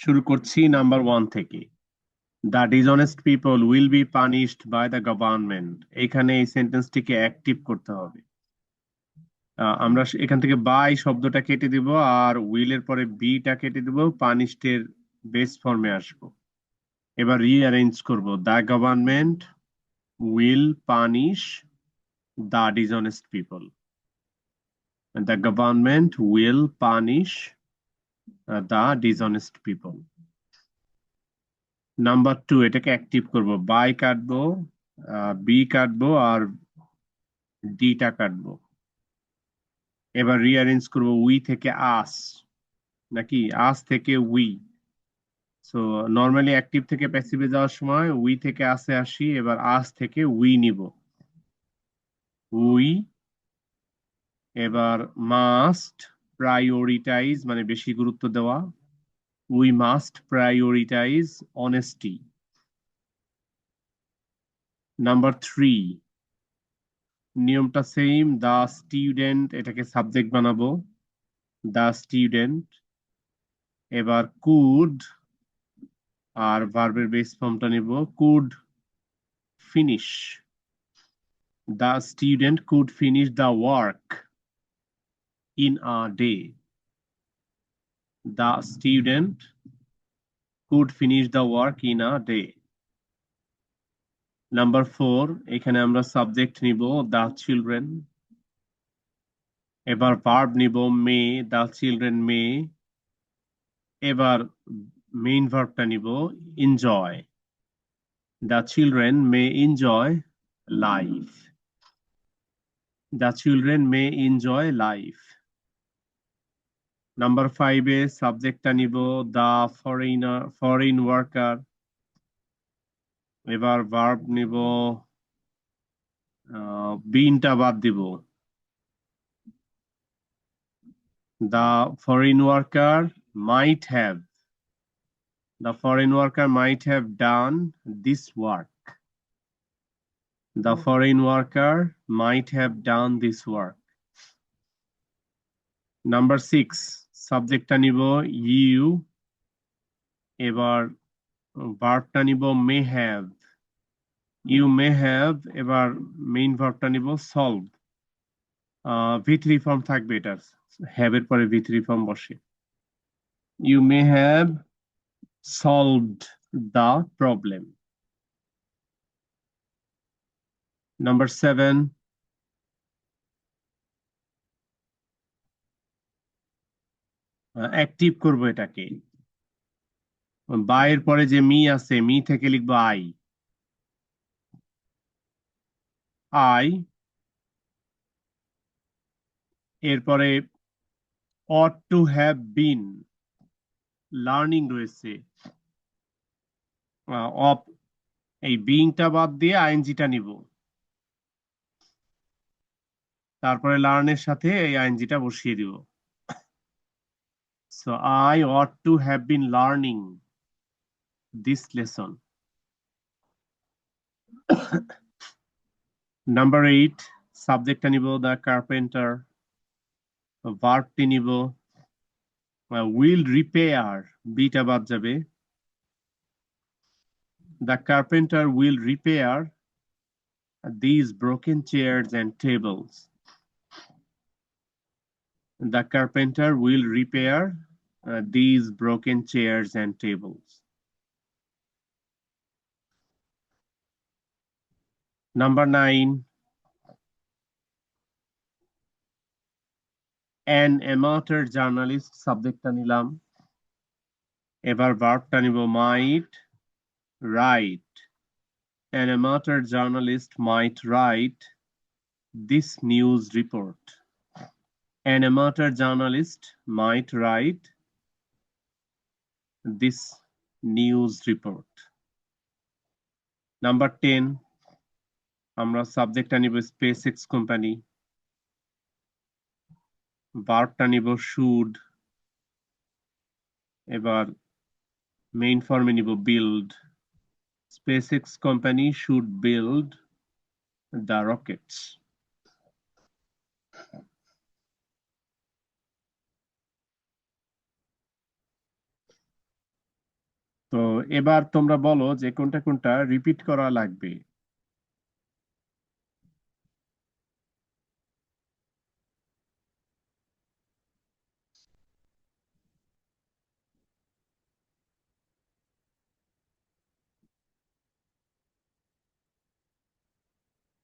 শুরু করছি নাম্বার 1 থেকে। The dishonest people will be punished by the government. এখানে এই সেন্টেন্সটিকে অ্যাক্টিভ করতে হবে। আমরা এখান থেকে বাই শব্দটা কেটে দিব আর উইলের পরে বিটা কেটে দিব, পানিশড বেস ফর্মে আসবো। এবার রিঅ্যারেঞ্জ করব, the government will punish the dishonest people. The government will punish the dishonest people. Number 2, এটাকে অ্যাক্টিভ করব, বাই কাটবো, বি কাটবো আর ডিটা কাটবো। এবার রিঅ্যারেঞ্জ করব, উই থেকে আস, নাকি আস থেকে উই। সো নর্মালি অ্যাক্টিভ থেকে প্যাসিভে যাওয়ার সময় উই থেকে আসে আসি, এবার আস থেকে উই নিব। উই এবার মাস্ট প্রায়োরিটাইজ মানে বেশি গুরুত্ব দেওয়া, we must prioritise honesty. Number 3, নিয়মটা সেম, দা স্টুডেন্ট এটাকে সাবজেক্ট বানাবো, দা স্টুডেন্ট। এবার কুড আর ভার্বের বেস ফর্মটা নিব, could finish, the student could finish the work in a day. The student could finish the work in a day. Number 4, এখানে আমরা subject নিব দা চিলড্রেন। এবার ভার্ব নিব মে, দা চিলড্রেন মে। এবার মেইন ভার্বটা নিব enjoy, the children may enjoy life. The children may enjoy life. Number 5 এ সাবজেক্টটা নিব দা ফরেন ওয়ার্কার। এবার ভার্ব নিব, বিনটা বাদ দিব, the foreign worker might have, the foreign worker might have done this work. The foreign worker might have done this work. Number 6, সাবজেক্টটা নিব ইউ। এবার ভার্বটা নিব may have, you may have. এবার মেইন ভার্বটা নিব সলভ, ভি3 ফর্ম থাকবে এটার, হ্যাভ এর পরে ভি3 ফর্ম বসে। You may have solved the problem. Number 7, active করব এটাকে। বাই এর পরে যে মি আছে, মি থেকে লিখবো আই। আই এরপরে ought to have been, learning রয়েছে, অফ, এই বিইংটা বাদ দিয়ে আইএনজিটা নিব, তারপরে লার্নের সাথে এই আইএনজিটা বসিয়ে দিব। So I ought to have been learning this lesson. Number 8, সাবজেক্টটা নিব দ্য কার্পেন্টার, ভার্বটি নিব উইল রিপেয়ার, বিটা বাদ যাবে, the carpenter will repair these broken chairs and tables. The carpenter will repair these broken chairs and tables. Number 9, an amateur journalist, সাবজেক্টটা নিলাম। এবার ভার্বটা নিব might write, an amateur journalist might write this news report. An amateur journalist might write this news report. Number 10, আমরা সাবজেক্টটা নিব SpaceX company, ভার্বটা নিব should. এবার মেইন ফর্মে নিব build, SpaceX company should build the rockets. তো এবার তোমরা বলো যে কোনটা কোনটা রিপিট করা লাগবে।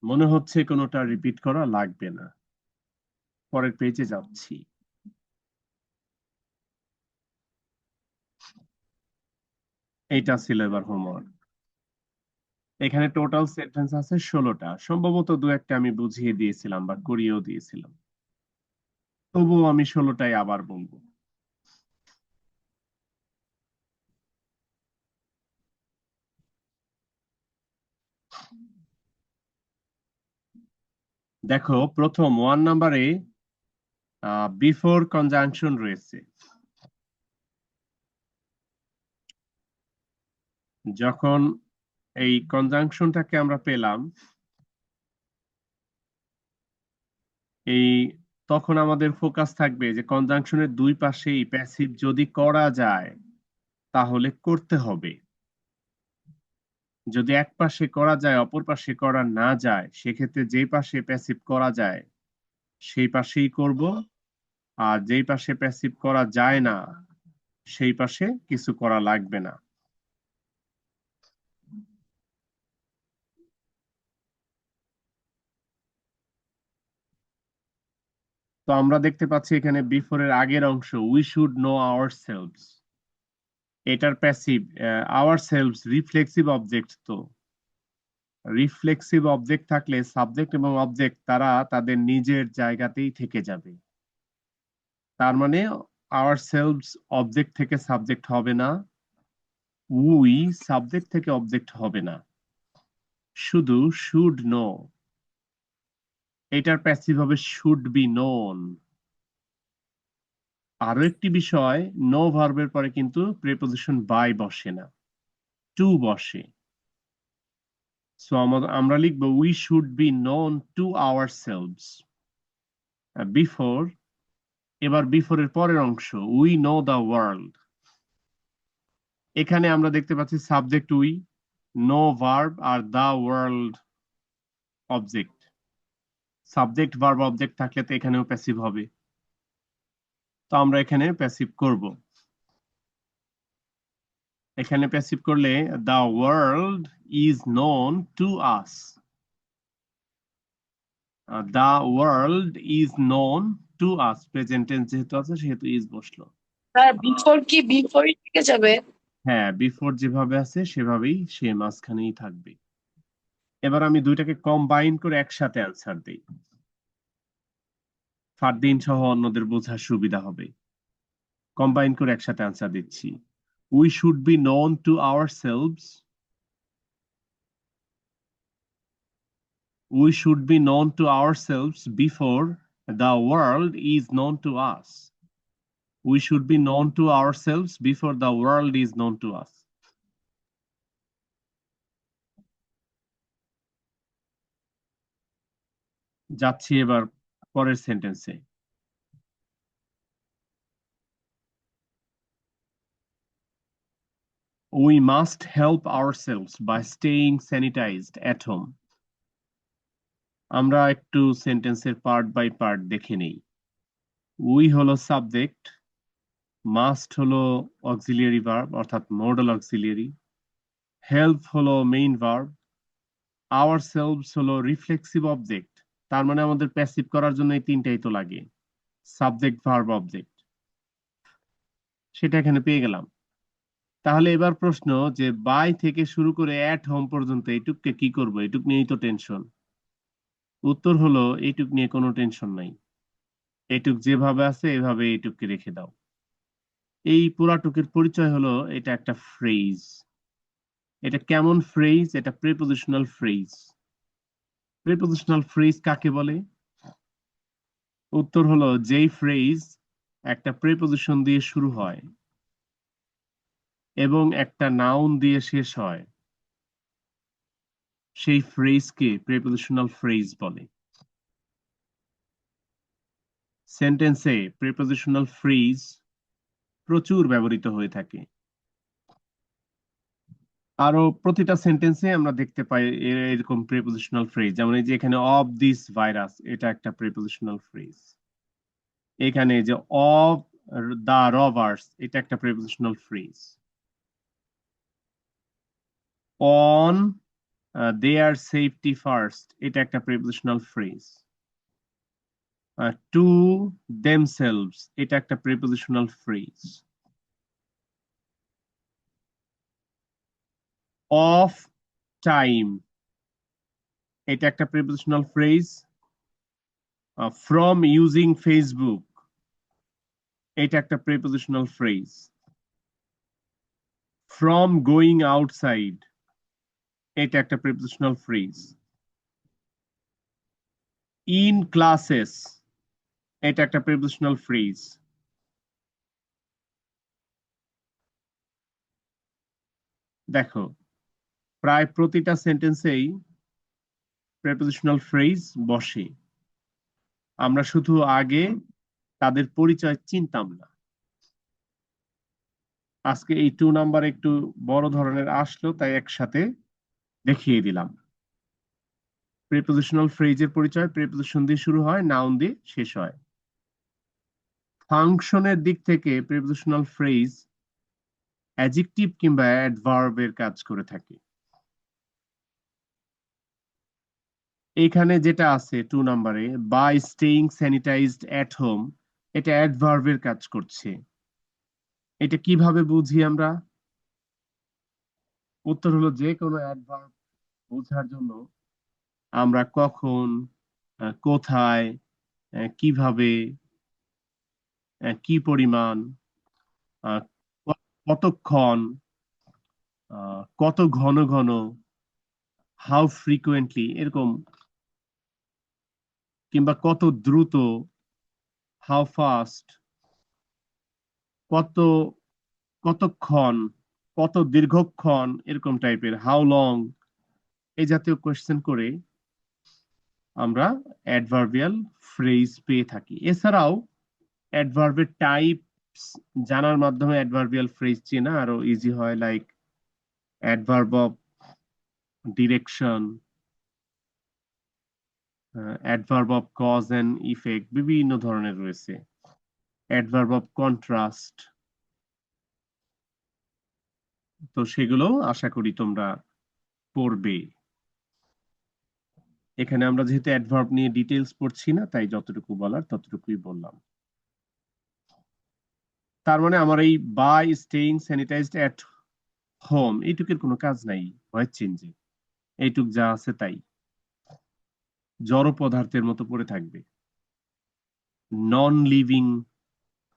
মনে হচ্ছে কোনোটা রিপিট করা লাগবে না। পরের পেজে যাচ্ছি। এইটা ছিল এবার হোমওয়ার্ক। এখানে টোটাল সেন্টেন্স আছে 16টা, সম্ভবত দু একটা আমি বুঝিয়ে দিয়েছিলাম বা করিয়েও দিয়েছিলাম, তবুও আমি 16টাই আবার বলবো। দেখো প্রথম 1 নম্বরে বিফোর কনজাংশন রয়েছে। যখন এই কনজাংশনটাকে আমরা পেলাম, এই তখন আমাদের ফোকাস থাকবে যে কনজাংশনের দুই পাশেই প্যাসিভ যদি করা যায় তাহলে করতে হবে। যদি এক পাশে করা যায় অপর পাশে করা না যায়, সেক্ষেত্রে যেই পাশে প্যাসিভ করা যায় সেই পাশেই করব, আর যেই পাশে প্যাসিভ করা যায় না সেই পাশে কিছু করা লাগবে না। তো আমরা দেখতে পাচ্ছি এখানে বিফোর এর আগের অংশ উই শুড নো আওয়ারসেলভস, এটার প্যাসিভ আওয়ারসেলভস রিফ্লেক্সিভ অবজেক্ট। তো রিফ্লেক্সিভ অবজেক্ট থাকলে সাবজেক্ট এবং অবজেক্ট তারা তাদের নিজের জায়গাতেই থেকে যাবে। তার মানে আওয়ারসেলভস অবজেক্ট থেকে সাবজেক্ট হবে না, উই সাবজেক্ট থেকে অবজেক্ট হবে না, শুধু শুড নো। এটার প্যাসিভ হবে শুড বি নোন। আরো একটি বিষয়, নো ভার্বের পরে কিন্তু প্রিপজিশন বাই বসে না, টু বসে। সো আমরা লিখবো we should be known to ourselves before. এবার বিফোর এর পরের অংশ উই নো দ্য ওয়ার্ল্ড। এখানে আমরা দেখতে পাচ্ছি সাবজেক্ট উই, নো ভার্ব, আর the world object. Subject verb object থাকলে তো এখানেও প্যাসিভ হবে, তো আমরা এখানে প্যাসিভ করব। এখানে প্যাসিভ করলে the world is known to us. The world is known to us, present tense যেহেতু আছে সেহেতু ইজ বসলো। স্যার বিফোর কি বিফোরই থেকে যাবে? হ্যাঁ, বিফোর যেভাবে আছে সেভাবেই সে মাঝখানেই থাকবে। এবার আমি দুইটাকে কম্বাইন করে একসাথে অ্যান্সার দেই, ফারদিন সহ অন্যদের বোঝার সুবিধা হবে। কম্বাইন করে একসাথে অ্যান্সার দিচ্ছি। We should be known to ourselves, we should be known to ourselves before the world is known to us. We should be known to ourselves before the world is known to us. যাচ্ছি এবার পরের সেন্টেন্সে। We must help ourselves by staying sanitized at home. আমরা একটু সেন্টেন্সের part by part দেখে নেই। We হলো সাবজেক্ট, মাস্ট হলো অক্সিলিয়ারি ভার্ব অর্থাৎ মডাল অক্সিলিয়ারি, হেল্প হলো মেইন ভার্ব, আওয়ারসেলভস হলো রিফ্লেক্সিভ অবজেক্ট। তার মানে আমাদের প্যাসিভ করার জন্য এই তিনটাই তো লাগে, সাবজেক্ট ভার্ব অবজেক্ট। সেটা এখানে পেয়ে গেলাম। তাহলে এবার প্রশ্ন যে বাই থেকে শুরু করে অ্যাট হোম পর্যন্ত এইটুককে কি করব, এইটুক নিয়েই তো টেনশন। উত্তর হলো এইটুক নিয়ে কোনো টেনশন নাই, এইটুক যেভাবে আছে এভাবে এইটুককে রেখে দাও। এই পুরাটুকের পরিচয় হলো এটা একটা ফ্রেজ। এটা কেমন ফ্রেজ? এটা প্রিপোজিশনাল ফ্রেজ। প্রিপোজিশনাল ফ্রেজ কাকে বলে? উত্তর হলো যেই ফ্রেজ একটা প্রিপোজিশন দিয়ে শুরু হয় এবং একটা নাউন দিয়ে শেষ হয়, সেই ফ্রেজকে প্রিপোজিশনাল ফ্রেজ বলে। সেন্টেন্সে প্রিপোজিশনাল ফ্রেজ প্রচুর ব্যবহৃত হয়ে থাকে। আরো প্রতিটা সেন্টেন্সে আমরা দেখতে পাই এরকম প্রিপোজিশনাল ফ্রেজ, যেমন এই যে এখানে অফ দিস ভাইরাস, এটা একটা প্রিপোজিশনাল ফ্রেজ। এখানে যে অফ দা রবার্স, এটা একটা prepositional phrase. On their safety first, এটা একটা প্রিপোজিশনাল ফ্রেজ। টু দেমসেলভস, এটা একটা প্রিপোজিশনাল ফ্রেজ। অফ টাইম, এটা একটা prepositional phrase. From using Facebook, এটা একটা prepositional phrase. From going outside, এটা একটা প্রিপোজিশনাল ফ্রেজ। ইন ক্লাসেস, এটা একটা প্রিপোজিশনাল ফ্রেজ। দেখো, প্রায় প্রতিটা সেন্টেন্সেই প্রিপোজিশনাল ফ্রেজ বসে। আমরা শুধু আগে তাদের পরিচয় চিনতাম না। আজকে এই 2 নাম্বার একটু বড় ধরনের আসলো, তাই একসাথে দেখিয়ে দিলাম। প্রিপোজিশনাল ফ্রেজের পরিচয় প্রিপোজিশন দিয়ে শুরু হয়, নাউন দিয়ে শেষ হয়। ফাংশনের দিক থেকে প্রিপোজিশনাল ফ্রেজ অ্যাডজেক্টিভ কিংবা অ্যাডভার্বের কাজ করে থাকে। এখানে যেটা আছে 2 নাম্বারে, by staying sanitized at home, এটা অ্যাডভার্বের কাজ করছে। এটা কিভাবে বুঝি আমরা? উত্তর হলো, যে কোনো অ্যাডভার্ব বোঝার জন্য আমরা কখন, কোথায়, কিভাবে, কি পরিমাণ, আহ, কতক্ষণ, কত ঘন ঘন, হাউ ফ্রিকুয়েন্টলি এরকম, কিংবা কত দ্রুত, হাউ ফাস্ট, কত, কতক্ষণ, কত দীর্ঘক্ষণ, এরকম টাইপের, হাউ লং, এই জাতীয় কোয়েশ্চেন করে আমরা অ্যাডভার্বিয়াল ফ্রেজ পেয়ে থাকি। এছাড়াও অ্যাডভার্বের টাইপস জানার মাধ্যমে অ্যাডভার্বিয়াল ফ্রেজ চেনা আরো ইজি হয়, like adverb of direction, adverb of cause and effect, বিভিন্ন ধরনের রয়েছে। অ্যাডভার্ব অফ কন্ট্রাস্ট, তো সেগুলো আশা করি তোমরা পড়বে। এখানে আমরা যেহেতু অ্যাডভার্ব নিয়ে ডিটেলস পড়ছি না, তাই যতটুকু বলার ততটুকুই বললাম। তার মানে আমার এই by staying sanitized at home এইটুকের কোনো কাজ নাই ভয়েস চেঞ্জে, এইটুক যা আছে তাই জড় পদার্থের মতো পড়ে থাকবে, নন লিভিং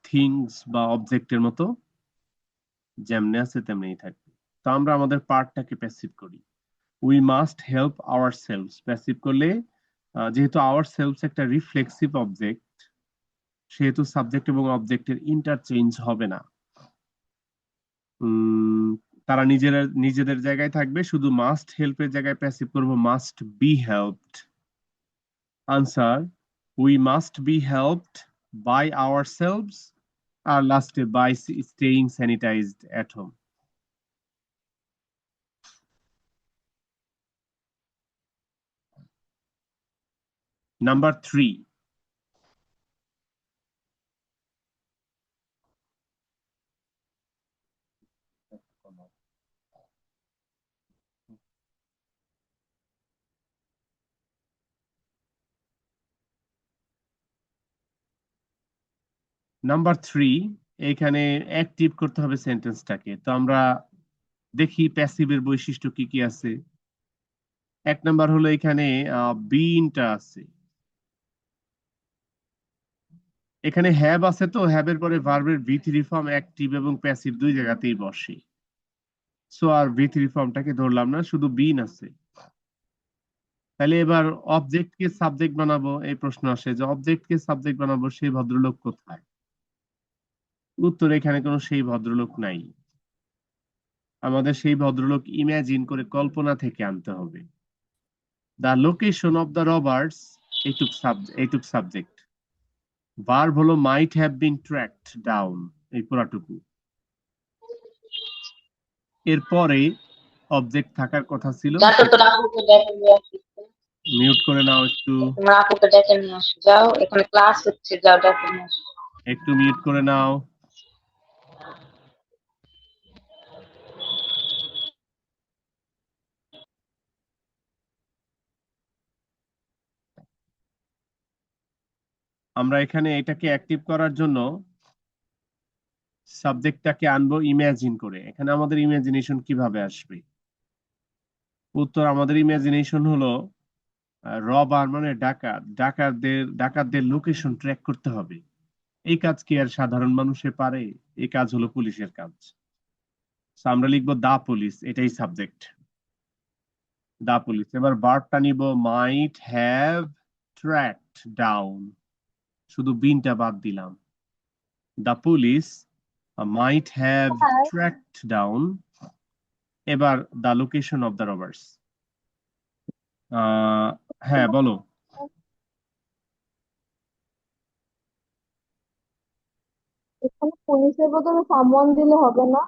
থিংস বা অবজেক্টের মতো যেমনি আছে তেমনিই থাকবে। তো আমরা আমাদের পার্টটাকে প্যাসিভ করি। We must help our selves, passive করলে যেহেতু আওয়ার সেলফস একটা রিফ্লেক্সিভ অবজেক্ট, সেহেতু সাবজেক্ট এবং অবজেক্টের ইন্টারচেঞ্জ হবে না। উম, তারা নিজেরা নিজেদের জায়গায় থাকবে, শুধু মাস্ট হেল্পের জায়গায় প্যাসিভ করব, must be helped. Answer, we must be helped by ourselves, আর লাস্টে by staying sanitized at home. Number 3, এখানে অ্যাক্টিভ করতে হবে সেন্টেন্সটাকে। তো আমরা দেখি প্যাসিভের বৈশিষ্ট্য কি কি আছে। 1 নাম্বার হলো এখানে বিনটা আছে। এখানে হ্যাভ আছে, তো হ্যাভের পরে ভার্বের ভি3 ফর্ম অ্যাক্টিভ এবং প্যাসিভ দুই জায়গাতেই বসে। সো আর ভি3 ফর্মটাকে ধরলাম না, শুধু বিন আছে। তাহলে এবার অবজেক্টকে সাবজেক্ট বানাবো, এই প্রশ্ন আসে যে অবজেক্টকে সাবজেক্ট বানাবো, সেই ভদ্রলোক কোথায়? উত্তর, এখানে কোনো সেই ভদ্রলোক নাই। আমাদের সেই ভদ্রলোক ইমাজিন করে, কল্পনা থেকে আনতে হবে। The location of the robbers, এইটুক সাবজেক্ট। ভার্ব হলো might have been tracked down, এই পুরাটুকু। এরপরে অবজেক্ট থাকার কথা ছিল যাও তো তোর আপুকে ডেকে নিয়ে আসিস তো। মিউট করে নাও একটু তোমার আপুকে ডেকে নিয়ে আসো, যাও এখানে ক্লাস হচ্ছে, যাও ডেকে নিয়ে আসো। একটু মিউট করে নাও আমরা এখানে এটাকে অ্যাক্টিভ করার জন্য সাবজেক্টটাকে আনবো ইমাজিন করে এখানে আমাদের ইমাজিনেশন কিভাবে আসবে উত্তর আমাদের ইমাজিনেশন হলো রবার মানে ডাকাতদের লোকেশন ট্র্যাক করতে হবে এই কাজ কি আর সাধারণ মানুষে পারে এই কাজ হলো পুলিশের কাজ So আমরা লিখবো দা পুলিশ এটাই সাবজেক্ট দা পুলিশ এবার ভার্বটা নিব মাইট হ্যাভ ট্র্যাকড ডাউন শুধু বিনটা বাদ দিলাম the police might have tracked down এবার the location of the robbers হ্যাঁ বলো এখানে পুলিশের বদলে সামওয়ান দিলে হবে না?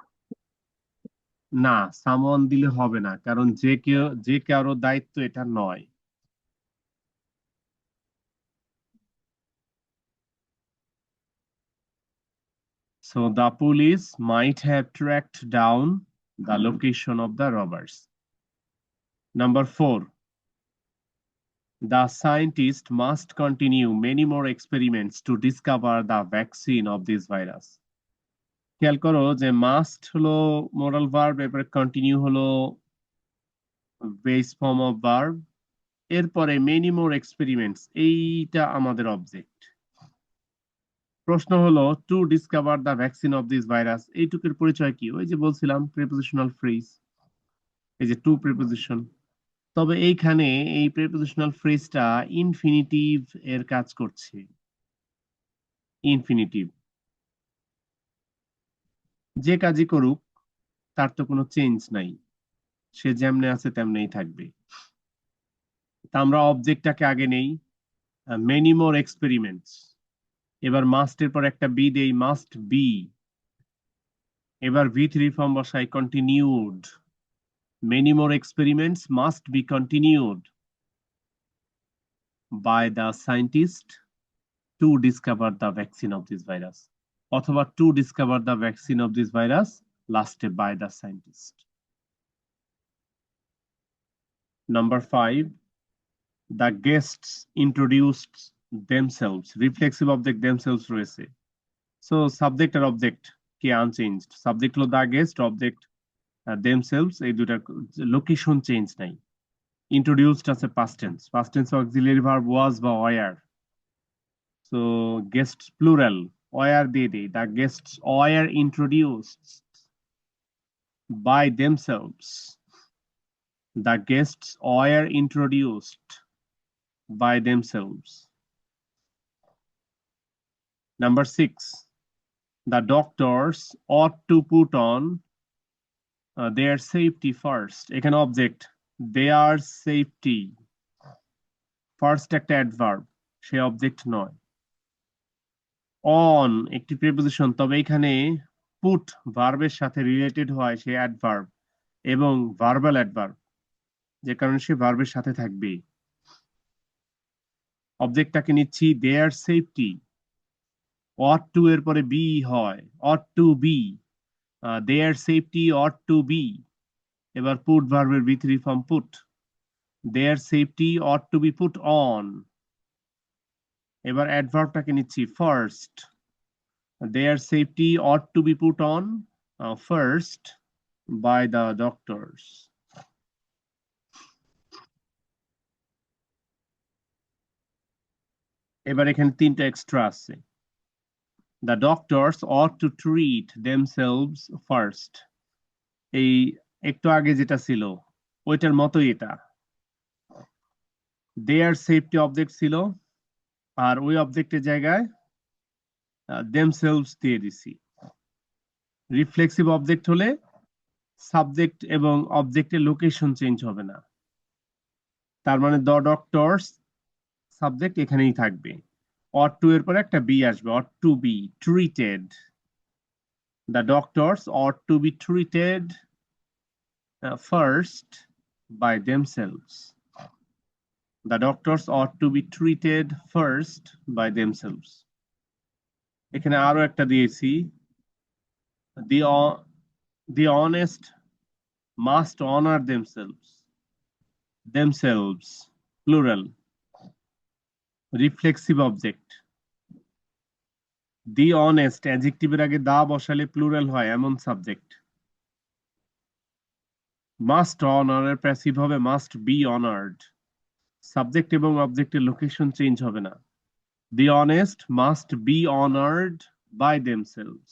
না সামন দিলে হবে না কারণ যে কারো দায়িত্ব এটা নয় So the police might have tracked down the location of the robbers. Number 4. The scientist must continue many more experiments to discover the vaccine of this virus. খেয়াল করো যে মাস্ট হলো মোরাল ভার্ব এরপরে কন্টিনিউ হলো base form of verb এরপরে many more experiments এইটা আমাদের object প্রশ্ন হলো to discover the vaccine of this virus এইটুকুর পরিচয় কি ওই যে বলছিলাম প্রিপোজিশনাল ফ্রেজ এই যে টু প্রিপোজিশন তবে এইখানে এই প্রিপোজিশনাল ফ্রেজটা ইনফিনিটিভ এর কাজ করছে ইনফিনিটিভ যে কাজই করুক তার তো কোনো চেঞ্জ নাই সে যেমনে আছে তেমনেই থাকবে তা আমরা অবজেক্টটাকে আগে নেই মেনি মোর এক্সপেরিমেন্টস এবার মাস্টের পর একটা বি দেই মাস্ট বি এবার V3 ফর্ম বসাই continued many more experiments must be continued by the scientist to discover the vaccine of this virus অথবা to discover the vaccine of this virus lasted by the scientist. Number 5, the guests introduced themselves reflexive object themselves রয়েছে so subject আর object কি unchanged subject হলো the guest object themselves এই দুটা location change নাই introduced আছে past tense auxiliary verb was বা were so guests plural were দিয়ে দিই the guests were introduced by themselves the guests were introduced by themselves. Number 6, the doctors ought to put on their safety first এখানে object their safety first একটা adverb সে object নয় on একটি preposition তবে এখানে put ভার্বের সাথে related হয় সে adverb এবং ভার্বাল অ্যাডভার্ব যে কারণে সে ভার্বের সাথে থাকবে অবজেক্টটাকে নিচ্ছি দেয়ার সেফটি ought to এর পরে বি হয় ought to be there safety ought to be এবার পুট ভার্বের V3 form put there safety ought to be put on এবার অ্যাডভার্বটাকে নিচ্ছি first their safety ought to be put on first by the doctors. এবার এখানে তিনটা extra আছে the doctors ought to treat themselves first এই একটু আগে যেটা ছিল ওইটার মতোই এটা their safety অবজেক্ট ছিল আর ওই অবজেক্টের জায়গায় themselves দিয়ে দিছি রিফ্লেক্সিভ অবজেক্ট হলে সাবজেক্ট এবং অবজেক্টের লোকেশন চেঞ্জ হবে না তার মানে দ্য ডক্টরস সাবজেক্ট এখানেই থাকবে ought to এর পরে একটা বি আসবে ought to be treated the doctors ought to be treated first by themselves. The doctors ought to be treated first by themselves. এখানে আরো একটা দিয়েছি, the honest must honor themselves. Themselves, plural. Reflexive object. The honest, adjective এর আগে দা বসালে plural হয় এমন subject. Must honor এর প্যাসিভ হবে must be honored. সাবজেক্ট এবং অবজেক্টের লোকেশন চেঞ্জ হবে না। The honest must be honored by themselves.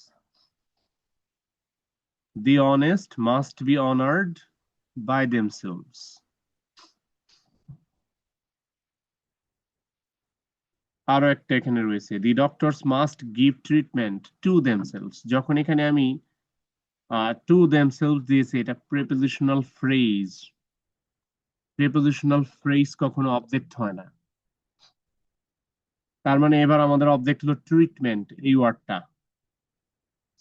The honest must be honored by themselves. আরো একটা এখানে রয়েছে, the doctors must give treatment to themselves. যখন এখানে আমি to themselves দিয়েছি, এটা prepositional phrase. Prepositional phrase কখনো অবজেক্ট হয় না। তার মানে এবার আমাদের অবজেক্ট হলো ট্রিটমেন্ট, এই ওয়ার্ডটা।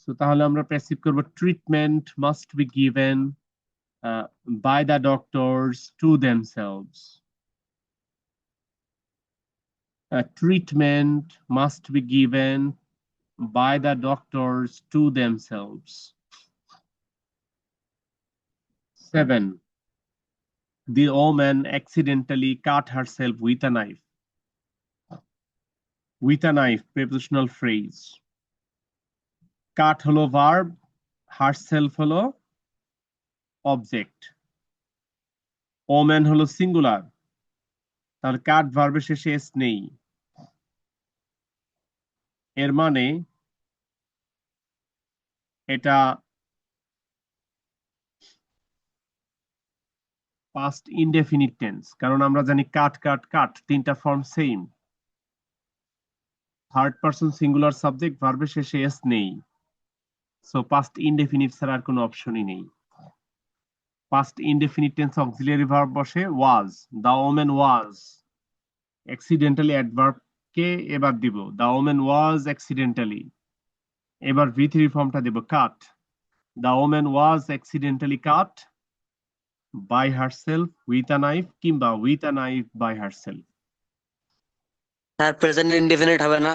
সো তাহলে আমরা প্যাসিভ করব, treatment must be given by the doctors to themselves. Treatment must be given by the doctors to themselves. 7. The woman accidentally cut herself with a knife. With a knife, prepositional phrase. Cut হলো verb, herself হলো object. Woman হলো singular, তাহলে কাট ভার্বের শেষে S নেই। এর মানে এটা পাস্ট ইনডেফিনিট টেন্স, কারণ আমরা জানি কাট কাট কাট তিনটা form same. Third person singular subject, ভার্বের শেষে এস নেই, সো পাস্ট ইনডেফিনিট ছাড়া আর কোনো অপশনই নেই। Past indefinite tense auxiliary verb বসে was, the women was. Accidentally adverb কে এবার দিব, দা ওমেন ওয়াজ অ্যাক্সিডেন্টালি। এবার ভি3 ফর্মটা দেব cut, the women was accidentally cut by herself with a knife কিংবা with a knife by herself. Sir present indefinite হবে না?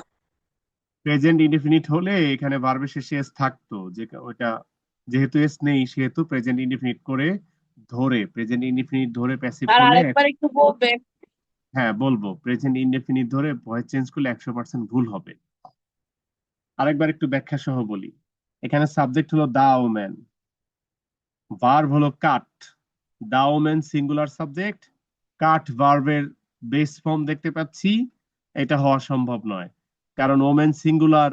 প্রেজেন্ট ইনডিফিনিট হলে এখানে ভার্বের শেষে এস থাকতো, যে ওটা যেহেতু এস নেই সেহেতু প্রেজেন্ট ইনডিফিনিট করে ধরে, প্রেজেন্ট ইনডিফিনিট ধরে প্যাসিভ আর করলে, আরেকবার একটু বলবেন? হ্যাঁ বলবো, প্রেজেন্ট ইনডিফিনিট ধরে ভয়েস চেঞ্জ করলে 100% ভুল হবে। আরেকবার একটু ব্যাখ্যা সহ বলি। এখানে সাবজেক্ট হলো দা ওম্যান, ভার্ব হলো কাট। দা ওম্যান সিঙ্গুলার সাবজেক্ট, কাট ভার্বের বেস ফর্ম দেখতে পাচ্ছি, এটা হওয়া সম্ভব নয়, কারণ ওমেন সিঙ্গুলার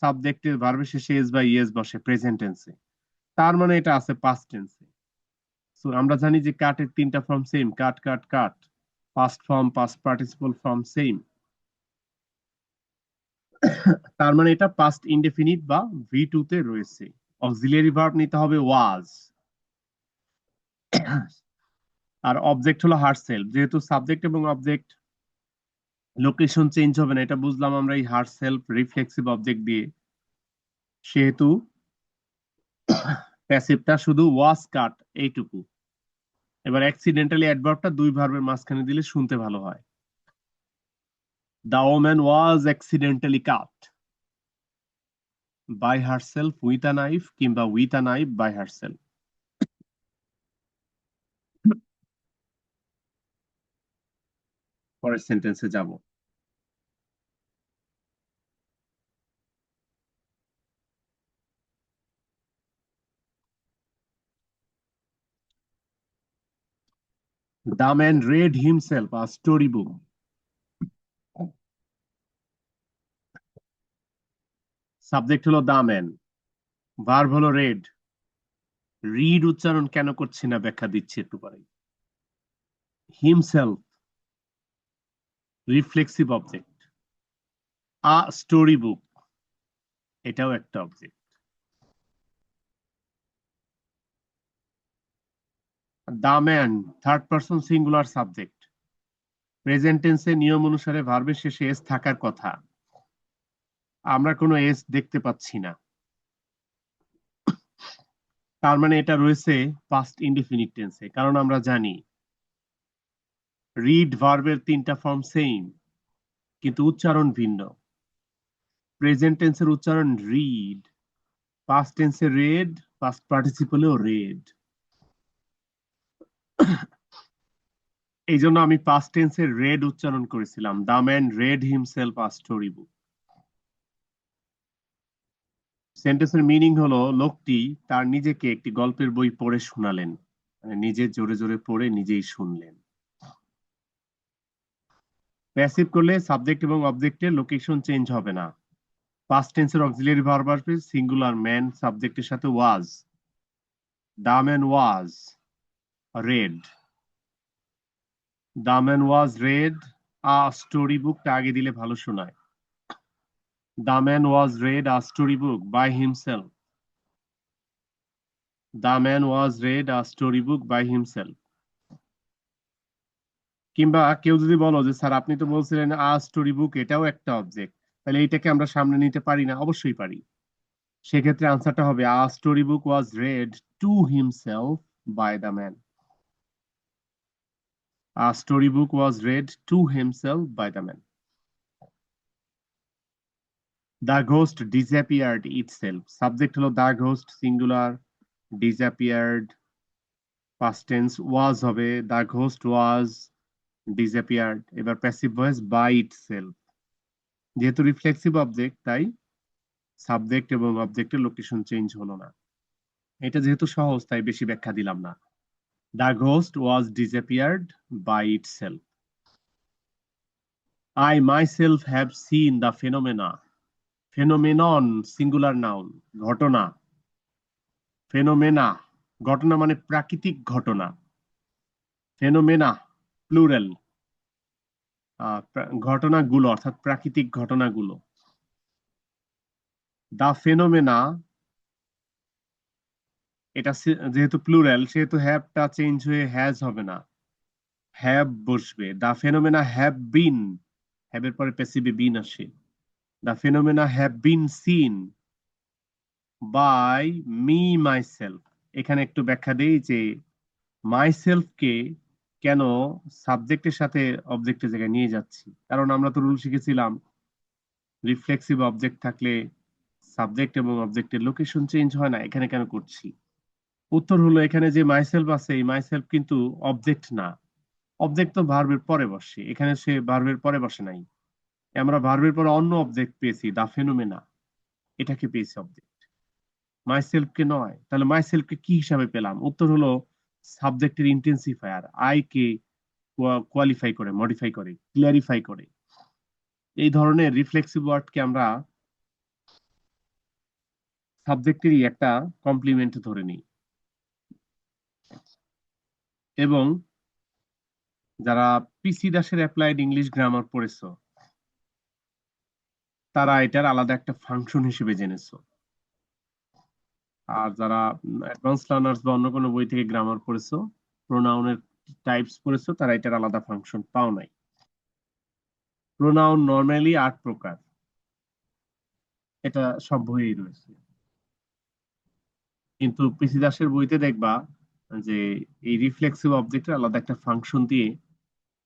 সাবজেক্টের ভার্বের শেষে এস বা ইএস বসে প্রেজেন্ট টেন্সে, তার মানে এটা আছে পাস্ট টেন্সে। সো আমরা জানি যে কাটের তিনটা form same, cut cut cut, past form past participle form same, তার মানে এটা পাস্ট ইনডেফিনিট বা ভি2 তে রয়েছে। অক্সিলিয়ারি ভার্ব নিতে হবে ওয়াজ, আর অবজেক্ট হলো হারসেলফ। যেহেতু সাবজেক্ট এবং অবজেক্ট লোকেশন চেঞ্জ হবে না, এটা বুঝলাম আমরা এই হারসেলফ রিফ্লেক্সিভ অবজেক্ট দিয়ে, সেহেতু প্যাসিভটা শুধু ওয়াজ কাট এইটুকু। এবার অ্যাক্সিডেন্টালি অ্যাডভার্বটা দুই ভার্বের মাঝখানে দিলে শুনতে ভালো হয়। The woman was accidentally cut by herself with a knife কিংবা with a knife by herself. পরের সেন্টেন্সে যাব। The man read himself a storybook. Subject হলো দা ম্যান, ভার্ব হলো রেড। রিড উচ্চারণ কেন করছি না ব্যাখ্যা দিচ্ছি একটু পরে। Himself reflexive object, a story book এটাও একটা অবজেক্ট। The man third person singular subject, present টেন্সে নিয়ম অনুসারে ভার্বের শেষে এস থাকার কথা, আমরা কোনো এস দেখতে পাচ্ছি না। তার মানে এটা রয়েছে পাস্ট ইনডিফিনিট টেন্সে, কারণ আমরা জানি রিড ভার্বের 3টা ফর্ম সেম, কিন্তু উচ্চারণ ভিন্ন। প্রেজেন্ট টেন্সের উচ্চারণ রিড, পাস্ট টেন্সে রেড, পাস্ট পার্টিসিপলেও রেড। এই জন্য আমি পাস্ট টেন্সে রেড উচ্চারণ করেছিলাম, the man read himself a story book. সেন্টেন্সের মিনিং হলো লোকটি তার নিজেকে একটি গল্পের বই পড়ে শোনালেন, মানে নিজে জোরে জোরে পড়ে নিজেই শুনলেন। প্যাসিভ করলে সাবজেক্ট এবং অবজেক্টের লোকেশন চেঞ্জ হবে না। পাস্ট টেন্সের অক্সিলারি ভার্ব আসবে সিঙ্গুলার ম্যান সাবজেক্টের সাথে was, the man was read, the man was read a story বুকটা আগে দিলে ভালো শোনায়। The man was read a story book by himself, the man was read a story book by himself. কিংবা কেউ যদি বলো যে স্যার আপনি তো বলছিলেন আ স্টোরি বুক এটাও একটা অবজেক্ট, তাহলে এইটাকে আমরা সামনে নিতে পারি না? অবশ্যই পারি। সেক্ষেত্রে আনসারটা হবে a story book was read to himself by the man. A story book was read to himself by the man. The ghost disappeared itself, subject হলো the ghost singular, disappeared past tense, was হবে the ghost was disappeared. এবার passive voice by itself, যেহেতু reflexive object তাই subject এবং অবজেক্টের location change হলো না। এটা যেহেতু সহজ তাই বেশি ব্যাখ্যা দিলাম না। The ghost was disappeared by itself. I myself have seen the phenomena. Phenomenon singular noun, ঘটনা। ফেনোমেনা ঘটনা মানে প্রাকৃতিক ঘটনা, ফেনোমেনা প্লুরাল, ঘটনাগুলো অর্থাৎ প্রাকৃতিক ঘটনাগুলো। দা ফেনোমেনা এটা যেহেতু প্লুরাল সেহেতু হ্যাভটা চেঞ্জ হয়ে হ্যাজ হবে না, হ্যাভ বসবে। দা ফেনোমেনা হ্যাভ বিন, হ্যাভের পরে প্যাসিভে বিন আসে। The phenomena have been seen by me myself. এখানে একটু ব্যাখ্যা দেই যে মাইসেলফকে কেন সাবজেক্টের সাথে অবজেক্টের জায়গায় নিয়ে যাচ্ছি, কারণ আমরা তো রুল শিখেছিলাম রিফ্লেক্সিভ অবজেক্ট থাকলে সাবজেক্ট এবং অবজেক্টের লোকেশন চেঞ্জ হয় না, এখানে কেন করছি? উত্তর হলো এখানে যে মাইসেলফ আছে এই মাইসেলফ কিন্তু অবজেক্ট না, অবজেক্ট তো ভার্বের পরে বসে, এখানে সে ভার্বের পরে বসে নাই। আমরা ভার্বের পরে অন্য অবজেক্ট পেয়েছি দা ফেনোমেনা, এটাকে পেয়েছি অবজেক্ট, মাইসেলফকে নয়। তাহলে মাইসেলফকে কি হিসাবে পেলাম? উত্তর হলো সাবজেক্টের ইন্টেন্সিফায়ার, আই কে কোয়ালিফাই করে, মডিফাই করে, ক্লিয়ারিফাই করে। এই ধরনের রিফ্লেক্সিভ ওয়ার্ডকে আমরা সাবজেক্টেরই একটা কমপ্লিমেন্ট ধরে নিই। এবং যারা পিসি দাসের অ্যাপ্লাইড ইংলিশ গ্রামার পড়েছো তারা এটার আলাদা একটা ফাংশন হিসেবে জেনেছো, আর যারা অ্যাডভান্স লার্নার্স বা অন্য কোনো বই থেকে গ্রামার পড়েছো, প্রোনাউনের টাইপস পড়েছো, তারা এটার আলাদা ফাংশন পাও নাই। প্রোনাউন নর্মালি 8 প্রকার, এটা সব বইয়েই রয়েছে, কিন্তু পিসি দাসের বইতে দেখবা যে এই রিফ্লেক্সিভ অবজেক্টের আলাদা একটা ফাংশন দিয়ে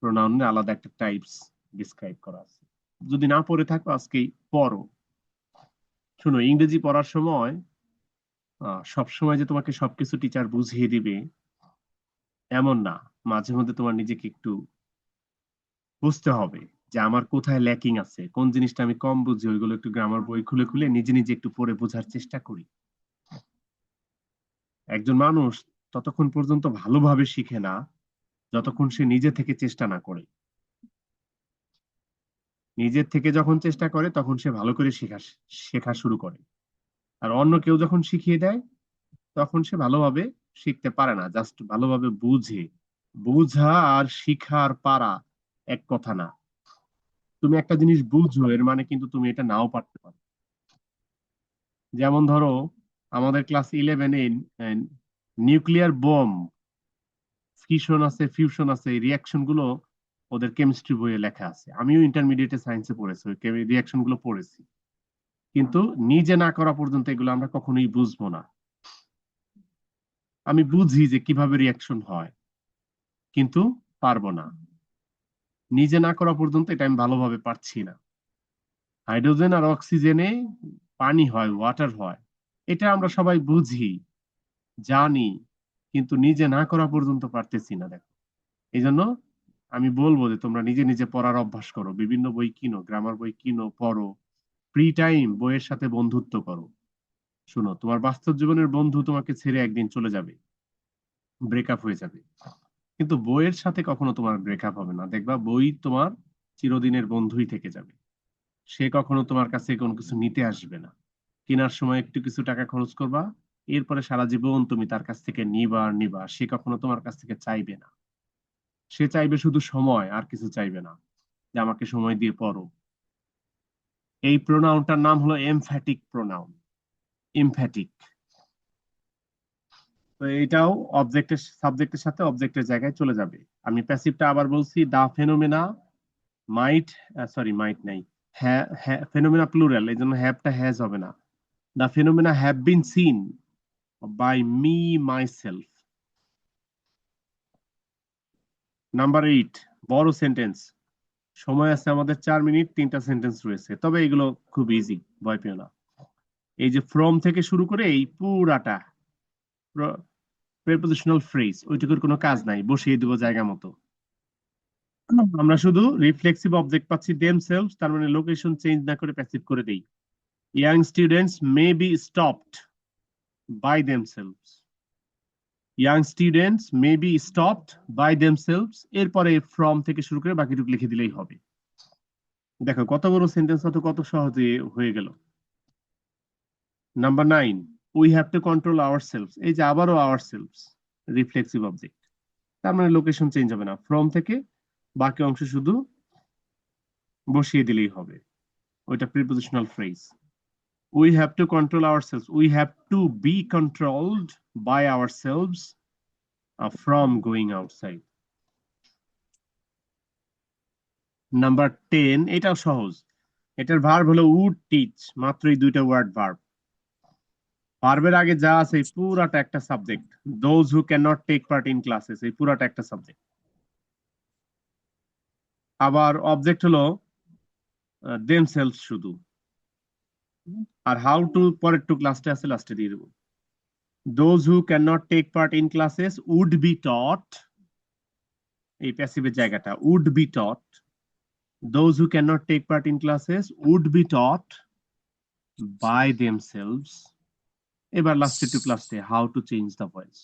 প্রোনাউনের আলাদা একটা টাইপস ডিসক্রাইব করা আছে। যদি না পড়ে থাকো আজকেই পড়ো। শোনো, ইংরেজি পড়ার সময় সব সময় যে তোমাকে সবকিছু টিচার বুঝিয়ে দিবে এমন না, মাঝে মধ্যে তোমার নিজেকে একটু বুঝতে হবে যে আমার কোথায় ল্যাকিং আছে, কোন জিনিসটা আমি কম বুঝি, ওইগুলো একটু গ্রামার বই খুলে খুলে নিজে নিজে একটু পড়ে বোঝার চেষ্টা করি। একজন মানুষ ততক্ষণ পর্যন্ত ভালোভাবে শিখে না যতক্ষণ সে নিজে থেকে চেষ্টা না করে। নিজের থেকে যখন চেষ্টা করে তখন সে ভালো করে শেখা শুরু করে। আর অন্য কেউ যখন শিখিয়ে দেয় তখন সে ভালোভাবে শিখতে পারে না, জাস্ট ভালোভাবে বুঝে। বুঝা আর শিখার পারা এক কথা না। তুমি একটা জিনিস বুঝো এর মানে কিন্তু তুমি এটা নাও পারতে পারো। যেমন ধরো আমাদের ক্লাস 11-এ নিউক্লিয়ার বোম ফিশন আছে, ফিউশন আছে, এই রিয়াকশন গুলো ওদের কেমিস্ট্রি বইয়ে লেখা আছে। আমিও ইন্টারমিডিয়েটে সায়েন্সে পড়েছি, ওই রিয়াকশন গুলো পড়েছি, কিন্তু নিজে না করা পর্যন্ত এগুলো আমরা কখনোই বুঝবো না। আমি বুঝি যে কিভাবে রিয়াকশন হয়, কিন্তু পারবো না। নিজে না করা পর্যন্ত এটা আমি ভালোভাবে পারছি না। হাইড্রোজেন আর অক্সিজেনে পানি হয়, ওয়াটার হয়, এটা আমরা সবাই বুঝি, জানি, কিন্তু নিজে না করা পর্যন্ত পারতেছি না। দেখো, এই জন্য আমি বলবো যে তোমরা নিজে নিজে পড়ার অভ্যাস করো, বিভিন্ন বই কিনো, গ্রামার বই কিনো, পড়ো, ফ্রি টাইম বইয়ের সাথে বন্ধুত্ব করো। শোনো, তোমার বাস্তব জীবনের বন্ধু তোমাকে ছেড়ে একদিন চলে যাবে, ব্রেকআপ হয়ে যাবে, কিন্তু বইয়ের সাথে কখনো তোমার ব্রেকআপ হবে না। দেখবা বই তোমার চিরদিনের বন্ধুই থেকে যাবে। সে কখনো তোমার কাছে কোনো কিছু নিতে আসবে না। কেনার সময় একটু কিছু টাকা খরচ করবা, এরপরে সারা জীবন তুমি তার কাছ থেকে নিবা আর নিবা, সে কখনো তোমার কাছ থেকে চাইবে না। সে চাইবে শুধু সময়, আর কিছু চাইবে না, যে আমাকে সময় দিয়ে পড়ো। এই প্রোনাউনটার নাম হলো এমফ্যাটিক প্রোনাউন, এমফ্যাটিক। তো এটাও অবজেক্টের সাবজেক্টের সাথে অবজেক্টের জায়গায় চলে যাবে। আমি প্যাসিভটা আবার বলছি, দা ফেনোমেনা মাইট, সরি মাইট নাই, হ্যাঁ হ্যাঁ, ফেনোমেনা প্লুরাল, এই জন্য হ্যাভটা হ্যাজ হবে না। The phenomena have been seen by me myself. Number 8, বড় সেন্টেন্স। সময় আছে আমাদের 4 মিনিট, 3টা সেন্টেন্স রয়েছে, তবে এগুলো খুব ইজি, ভয় পেও না। এই যে ফ্রম থেকে শুরু করে এই পুরাটা প্রিপোজিশনাল ফ্রেজ, ওইটুকুর কোনো কাজ নাই, বসিয়ে দেবো জায়গা মতো। আমরা শুধু রিফ্লেক্সিভ অবজেক্ট পাচ্ছি দেমসেলভস, তার মানে লোকেশন চেঞ্জ না করে প্যাসিভ করে দেই। Young students may be stopped by themselves, young students may be stopped by themselves, এরপরে ফ্রম থেকে শুরু করে বাকিটুকু লিখে দিলেই হবে। দেখো কত বড় সেন্টেন্স, কত সহজে হয়ে গেল। Number 9, we have to control ourselves. এই যে আবারও আওয়ারসেলভস, রিফ্লেক্সিভ অবজেক্ট, তার মানে লোকেশন চেঞ্জ হবে না, ফ্রম থেকে বাকি অংশ শুধু বসিয়ে দিলেই হবে, ওইটা prepositional phrase. We have to control ourselves. We have to be controlled by ourselves from going outside. Number 10, এটাও সহজ। এটার ভার্ব হলো would teach, মাত্রই 2টা ওয়ার্ড ভার্ব। ভার্বের আগে যা আছে এই পুরাটা একটা subject. Those who cannot take part in classes, এই পুরাটা একটা সাবজেক্ট। আবার অবজেক্ট হলো themselves শুধু, আর হাউ টু পরের টু ক্লাসটা আছে লাস্টে দিয়ে দেবো। Those who cannot take part in classes would be taught, এই প্যাসিভের জায়গাটা, would be taught. Those who cannot take part in classes would be taught by themselves. এবার লাস্টে টু ক্লাসে how to change the voice.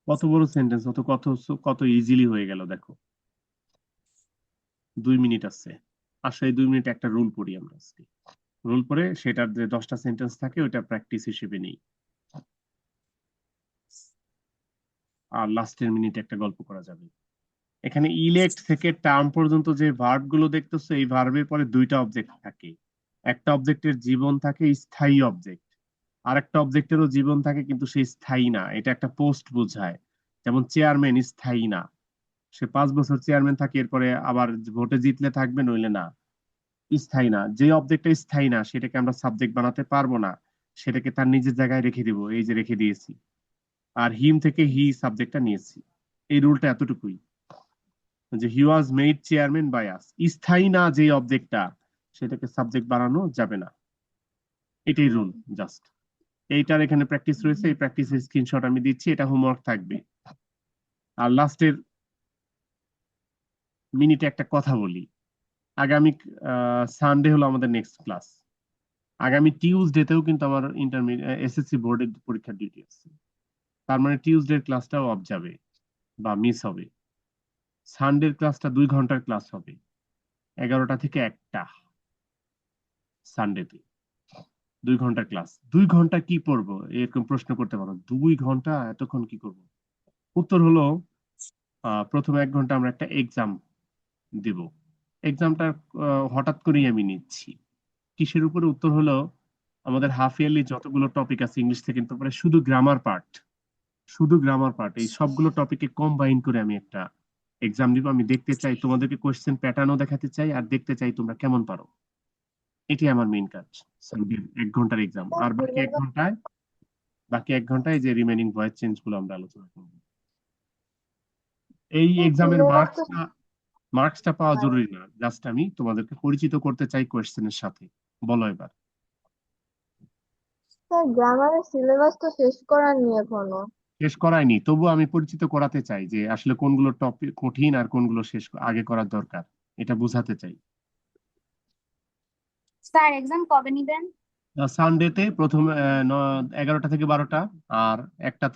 কত বড় sentence, কত easily হয়ে গেল। দেখো 2 মিনিট আছে, আসলে 2 মিনিট একটা রুল পড়ি আমরা আজকে। রুল পড়ে সেটার যে 10টা সেন্টেন্স থাকে ওটা প্র্যাকটিস হিসেবে নেই, আর লাস্টের মিনিটে একটা গল্প করা যাবে। এখানে ইলেক্ট থেকে টার্ম পর্যন্ত যে ভার্ব গুলো দেখতেছো, এই ভার্বের পরে 2টা অবজেক্ট থাকে। একটা অবজেক্টের জীবন থাকে, স্থায়ী অবজেক্ট, আর একটা অবজেক্টেরও জীবন থাকে কিন্তু সে স্থায়ী না, এটা একটা পোস্ট বোঝায়। যেমন চেয়ারম্যান স্থায়ী না, সে 5 বছর চেয়ারম্যান থাকে, এরপরে আবার ভোটে জিতলে থাকবে, নইলে না, স্থায়ী না। যে অবজেক্টটা স্থায়ী না সেটাকে আমরা সাবজেক্ট বানাতে পারবো না, সেটাকে তার নিজের জায়গায় রেখে দিব, এই যে রেখে দিয়েছি। আর হিম থেকে হি সাবজেক্টটা নিয়েছি, এই রুলটা এতটুকুই, যে he was made chairman by us. স্থায়ী না যে অবজেক্টটা, সেটাকে সাবজেক্ট বানানো যাবে না, এটাই রুল জাস্ট। এইটার এখানে প্র্যাকটিস রয়েছে, এই প্র্যাকটিসের স্ক্রিনশট আমি দিচ্ছি, এটা হোমওয়ার্ক থাকবে। আর লাস্টের মিনিটে একটা কথা বলি। আগামী সানডে হলো আমাদের নেক্সট ক্লাস, আগামী টিউসডেতেও কিন্তু আমার ইন্টারমিডিয়েট এসএসসি বোর্ডের পরীক্ষার ডিউটি আছে, তার মানে টিউসডের ক্লাসটাও অফ যাবে বা মিস হবে। সানডের ক্লাসটা 2 ঘন্টার ক্লাস হবে, 11টা থেকে 1টা, সানডেতে 2 ঘন্টার ক্লাস। 2 ঘন্টা কি পড়বো এরকম প্রশ্ন করতে পারো, 2 ঘন্টা এতক্ষণ কি করব? উত্তর হলো প্রথম 1 ঘন্টা আমরা একটা এক্সাম দেব। এক্সামটা হঠাৎ করেই আমি নিচ্ছি। কিসের উপরে? উত্তর হলো আমাদের হাফ ইয়ারলি যতগুলো টপিক আছে ইংলিশ সেকেন্ড পেপারে, শুধু গ্রামার পার্ট, শুধু গ্রামার পার্ট, এই সবগুলো টপিকে কম্বাইন করে আমি একটা এক্সাম দিব। আমি দেখতে চাই তোমাদেরকে কোয়েশ্চেন প্যাটার্নও দেখাতে চাই, আর দেখতে চাই তোমরা কেমন পারো। এটি আমার মেইন কাজ, 1 ঘন্টার এক্সাম। আর বাকি 1 ঘন্টায় বাকি 1 ঘন্টায় যে রিমেনিং ভয়েস চেঞ্জ গুলো আমরা আলোচনা করব। এই স্যার এক্সামের সিলেবাস তো মার্কসটা পাওয়া নাই। জরুরি না, জাস্ট আমি তোমাদেরকে পরিচিত করতে চাই কোয়েশ্চেনের সাথে। বলো এবার। স্যার গ্রামারের সিলেবাস তো শেষ করানি এখনো। শেষ করায়নি, তবু আমি পরিচিত করাতে চাই যে আসলে কোনগুলো টপিক কঠিন আর কোনগুলো আগে করার দরকার, এটা বোঝাতে চাই। স্যার এক্সাম কবে নিবেন? সানডেতে প্রথম 11টা থেকে 12টা আর 1টা